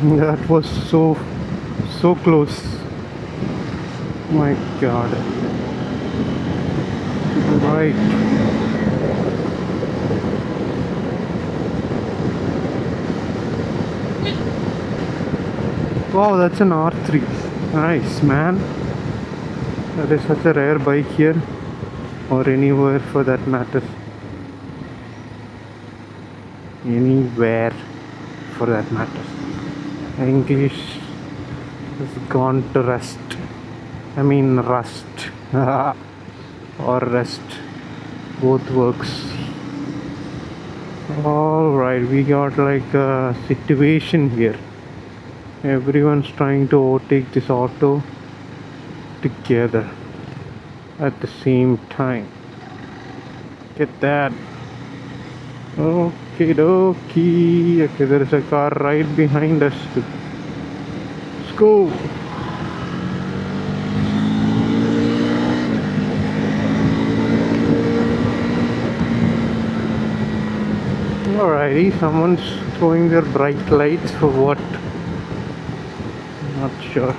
That was so close. My God. Right. Wow, that's an R3. Nice, man. That is such a rare bike here, or anywhere for that matter. Anywhere for that matter. English has gone to rust. I mean, rust. Or rest. Both works. Alright, we got like a situation here. Everyone's trying to overtake this auto together at the same time. Get that. Okay, dokie. Okay, there is a car right behind us. Let's go. Alrighty, someone's throwing their bright lights for what? Not sure.